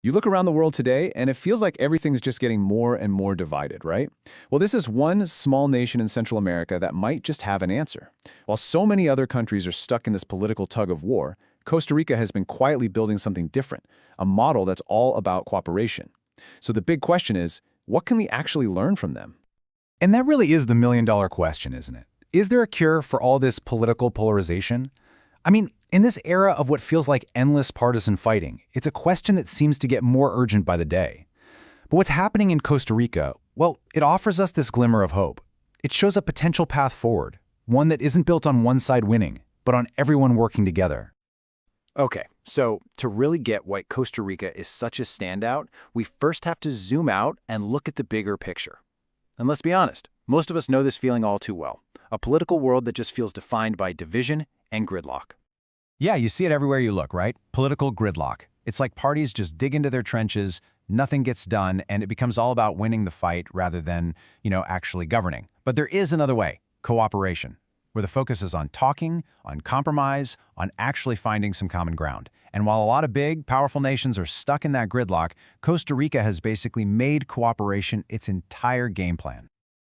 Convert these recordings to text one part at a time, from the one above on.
You look around the world today, and it feels like everything's just getting more and more divided, right? Well, this is one small nation in Central America that might just have an answer. While so many other countries are stuck in this political tug of war, Costa Rica has been quietly building something different, a model that's all about cooperation. So the big question is, what can we actually learn from them? And that really is the million-dollar question, isn't it? Is there a cure for all this political polarization? I mean, in this era of what feels like endless partisan fighting, it's a question that seems to get more urgent by the day. But what's happening in Costa Rica, well, it offers us this glimmer of hope. It shows a potential path forward, one that isn't built on one side winning, but on everyone working together. Okay, so to really get why Costa Rica is such a standout, we first have to zoom out and look at the bigger picture. And let's be honest, most of us know this feeling all too well. A political world that just feels defined by division and gridlock. Yeah, you see it everywhere you look, right? Political gridlock. It's like parties just dig into their trenches, nothing gets done, and it becomes all about winning the fight rather than, actually governing. But there is another way, cooperation, where the focus is on talking, on compromise, on actually finding some common ground. And while a lot of big, powerful nations are stuck in that gridlock, Costa Rica has basically made cooperation its entire game plan.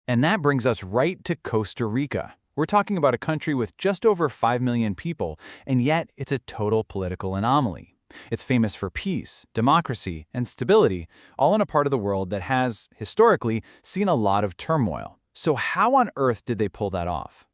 And that brings us right to Costa Rica. We're talking about a country with just over 5 million people, and yet it's a total political anomaly. It's famous for peace, democracy, and stability, all in a part of the world that has, historically, seen a lot of turmoil. So how on earth did they pull that off?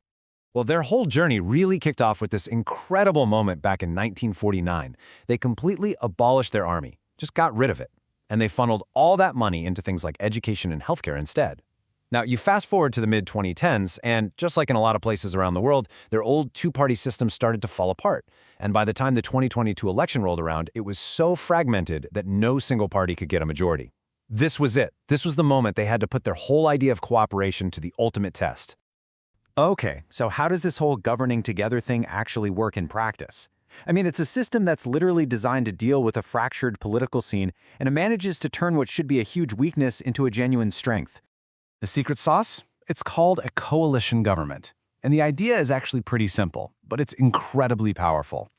Well, their whole journey really kicked off with this incredible moment back in 1949. They completely abolished their army, just got rid of it. And they funneled all that money into things like education and healthcare instead. Now, you fast forward to the mid-2010s, and just like in a lot of places around the world, their old two-party system started to fall apart. And by the time the 2022 election rolled around, it was so fragmented that no single party could get a majority. This was it. This was the moment they had to put their whole idea of cooperation to the ultimate test. Okay, so how does this whole governing together thing actually work in practice? I mean, it's a system that's literally designed to deal with a fractured political scene, and it manages to turn what should be a huge weakness into a genuine strength. The secret sauce? It's called a coalition government. And the idea is actually pretty simple, but it's incredibly powerful.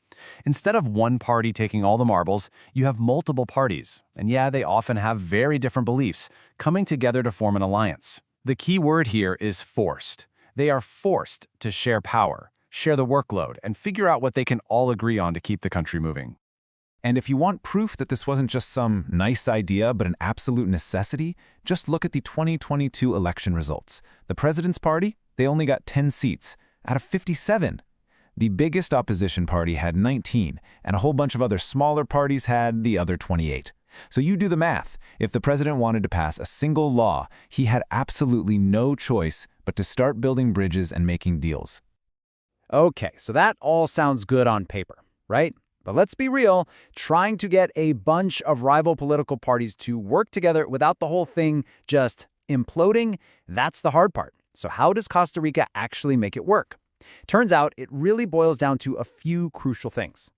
Instead of one party taking all the marbles, you have multiple parties. And yeah, they often have very different beliefs, coming together to form an alliance. The key word here is forced. They are forced to share power, share the workload, and figure out what they can all agree on to keep the country moving. And if you want proof that this wasn't just some nice idea but an absolute necessity, just look at the 2022 election results. The President's Party, they only got 10 seats out of 57. The biggest opposition party had 19, and a whole bunch of other smaller parties had the other 28. So you do the math. If the president wanted to pass a single law, he had absolutely no choice but to start building bridges and making deals. Okay, so that all sounds good on paper, right? But let's be real, trying to get a bunch of rival political parties to work together without the whole thing just imploding, that's the hard part. So how does Costa Rica actually make it work? Turns out it really boils down to a few crucial things.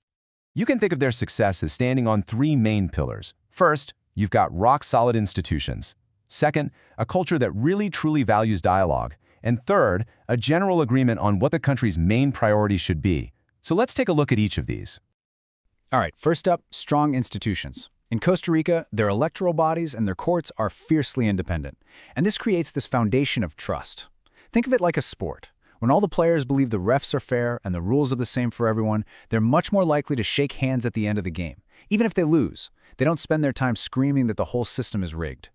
You can think of their success as standing on three main pillars. First, you've got rock-solid institutions. Second, a culture that really truly values dialogue. And third, a general agreement on what the country's main priorities should be. So let's take a look at each of these. All right, first up, strong institutions. In Costa Rica, their electoral bodies and their courts are fiercely independent. And this creates this foundation of trust. Think of it like a sport. When all the players believe the refs are fair and the rules are the same for everyone, they're much more likely to shake hands at the end of the game. Even if they lose, they don't spend their time screaming that the whole system is rigged.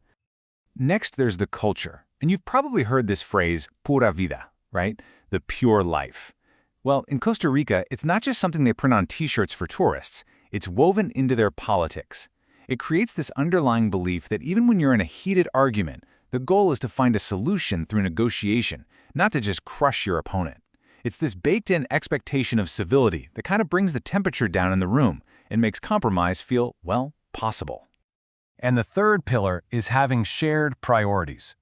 Next, there's the culture. And you've probably heard this phrase, pura vida, right? The pure life. Well, in Costa Rica, it's not just something they print on t-shirts for tourists. It's woven into their politics. It creates this underlying belief that even when you're in a heated argument, the goal is to find a solution through negotiation, not to just crush your opponent. It's this baked-in expectation of civility that kind of brings the temperature down in the room and makes compromise feel, well, possible. And the third pillar is having shared priorities.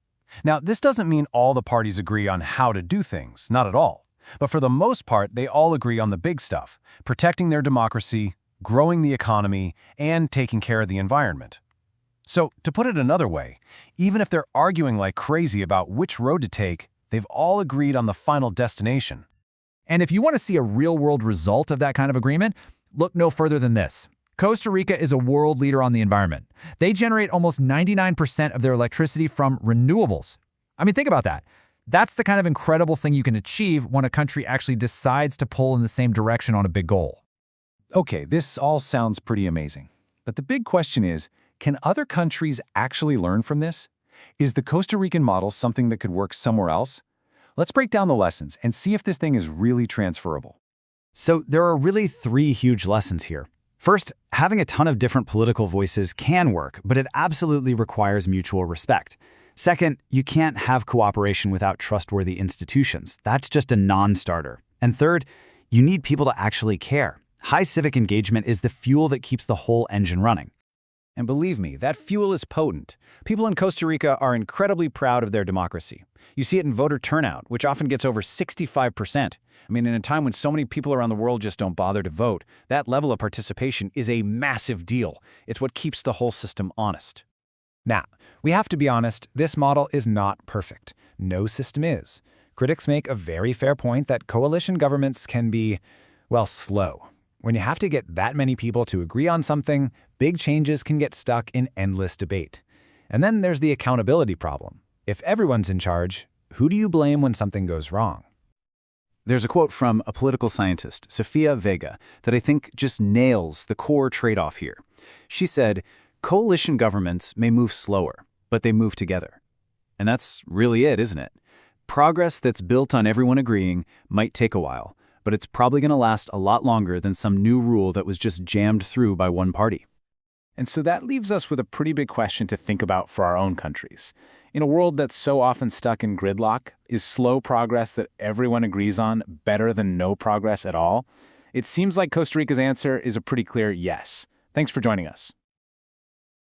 Now, this doesn't mean all the parties agree on how to do things, not at all. But for the most part, they all agree on the big stuff, protecting their democracy, growing the economy, and taking care of the environment. So, to put it another way, even if they're arguing like crazy about which road to take, they've all agreed on the final destination. And if you want to see a real-world result of that kind of agreement, look no further than this. Costa Rica is a world leader on the environment. They generate almost 99% of their electricity from renewables. I mean, think about that. That's the kind of incredible thing you can achieve when a country actually decides to pull in the same direction on a big goal. Okay, this all sounds pretty amazing. But the big question is, can other countries actually learn from this? Is the Costa Rican model something that could work somewhere else? Let's break down the lessons and see if this thing is really transferable. So there are really three huge lessons here. First, having a ton of different political voices can work, but it absolutely requires mutual respect. Second, you can't have cooperation without trustworthy institutions. That's just a non-starter. And third, you need people to actually care. High civic engagement is the fuel that keeps the whole engine running. And believe me, that fuel is potent. People in Costa Rica are incredibly proud of their democracy. You see it in voter turnout, which often gets over 65%. I mean, in a time when so many people around the world just don't bother to vote, that level of participation is a massive deal. It's what keeps the whole system honest. Now, we have to be honest, this model is not perfect. No system is. Critics make a very fair point that coalition governments can be, well, slow. When you have to get that many people to agree on something, big changes can get stuck in endless debate. And then there's the accountability problem. If everyone's in charge, who do you blame when something goes wrong? There's a quote from a political scientist, Sofia Vega, that I think just nails the core trade-off here. She said, "Coalition governments may move slower, but they move together." And that's really it, isn't it? Progress that's built on everyone agreeing might take a while, but it's probably going to last a lot longer than some new rule that was just jammed through by one party. And so that leaves us with a pretty big question to think about for our own countries. In a world that's so often stuck in gridlock, is slow progress that everyone agrees on better than no progress at all? It seems like Costa Rica's answer is a pretty clear yes. Thanks for joining us.